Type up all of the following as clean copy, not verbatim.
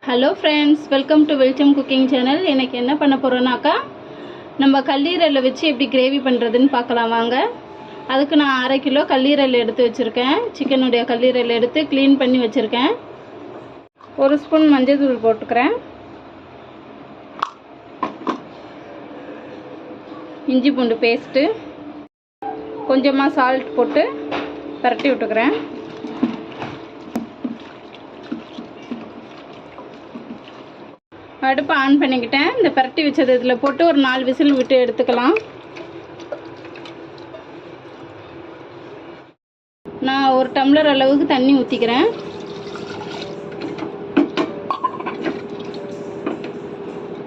Hello friends, welcome to welcome cooking channel. எனக்கு என்ன பண்ண போகிறோன்னாக்கா, நம்ம கல்லீரலை வச்சு எப்படி கிரேவி பண்ணுறதுன்னு பார்க்கலாம் வாங்க. அதுக்கு நான் 1/2 கிலோ கல்லீரல் எடுத்து வச்சுருக்கேன். சிக்கனுடைய கல்லீரல் எடுத்து க்ளீன் பண்ணி வச்சுருக்கேன். 1 ஸ்பூன் மஞ்சள் தூள் போட்டுக்கிறேன். இஞ்சி பூண்டு பேஸ்ட்டு, கொஞ்சமாக சால்ட் போட்டு பரட்டி விட்டுக்கிறேன். அடுப்பை ஆன் பண்ணிக்கிட்டேன். இந்த பரட்டி வச்சது இதில் போட்டு ஒரு 4 விசில் விட்டு எடுத்துக்கலாம். நான் 1 டம்ளர் அளவுக்கு தண்ணி ஊற்றிக்கிறேன்.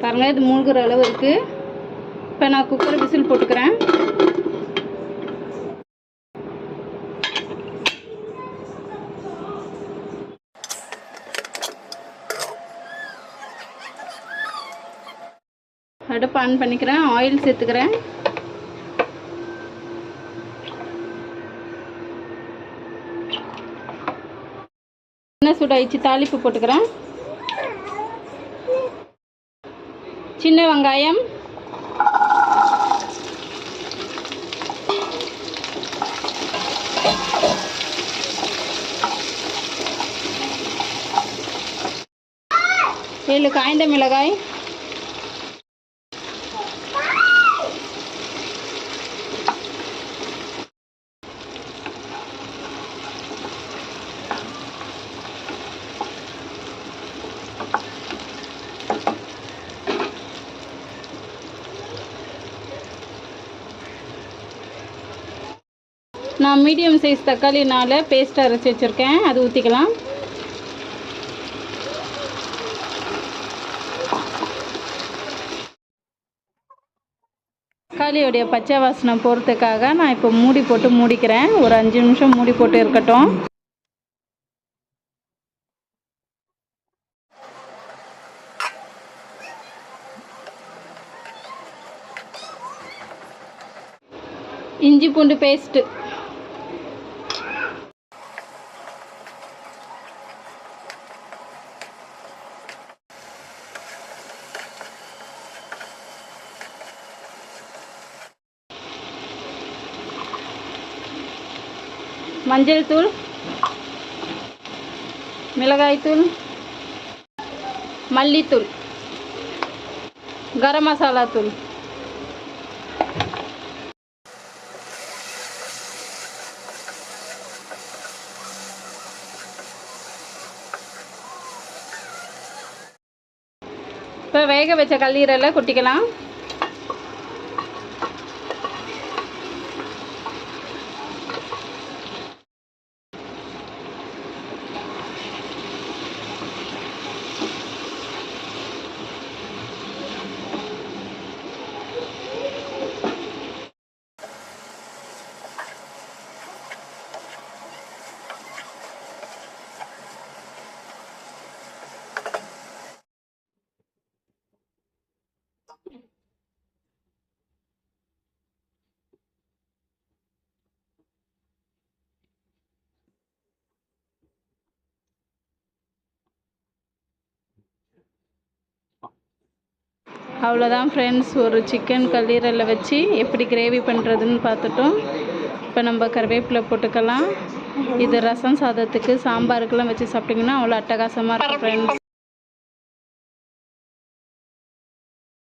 பாருங்கள், இது மூழ்கிற அளவு இருக்குது. இப்போ நான் குக்கர் விசில் போட்டுக்கிறேன். அடுப்பு ஆன் பண்ணிக்கிறேன். ஆயில் சேர்த்துக்கிறேன். எண்ணெய் சூடாயிடுச்சு, தாளிப்பு போட்டுக்கிறேன். சின்ன வெங்காயம், ஏழு காய்ந்த மிளகாய், நான் மீடியம் சைஸ் தக்காளி 4 பேஸ்ட் அரைச்சி வச்சுருக்கேன், அது ஊற்றிக்கலாம். தக்காளியோடைய பச்சை வாசனை போகிறதுக்காக நான் இப்போ மூடி போட்டு மூடிக்கிறேன். ஒரு 5 நிமிஷம் மூடி போட்டு இருக்கட்டும். இஞ்சி பூண்டு பேஸ்ட்டு, மஞ்சள் தூள், மிளகாய் தூள், மல்லித்தூள், கரம் மசாலா தூள், இப்போ வேக வச்ச கல்லீரலை கொட்டிக்கலாம். அவ்வளோதான் ஃப்ரெண்ட்ஸ், ஒரு சிக்கன் கல்லீரலை வச்சு எப்படி கிரேவி பண்ணுறதுன்னு பார்த்துட்டோம். இப்போ நம்ம கருவேப்பிலை போட்டுக்கலாம். இது ரசம் சாதத்துக்கு, சாம்பாருக்கெல்லாம் வச்சு சாப்பிட்டிங்கன்னா அவ்வளோ அட்டகாசமாக இருக்கும் ஃப்ரெண்ட்ஸ்.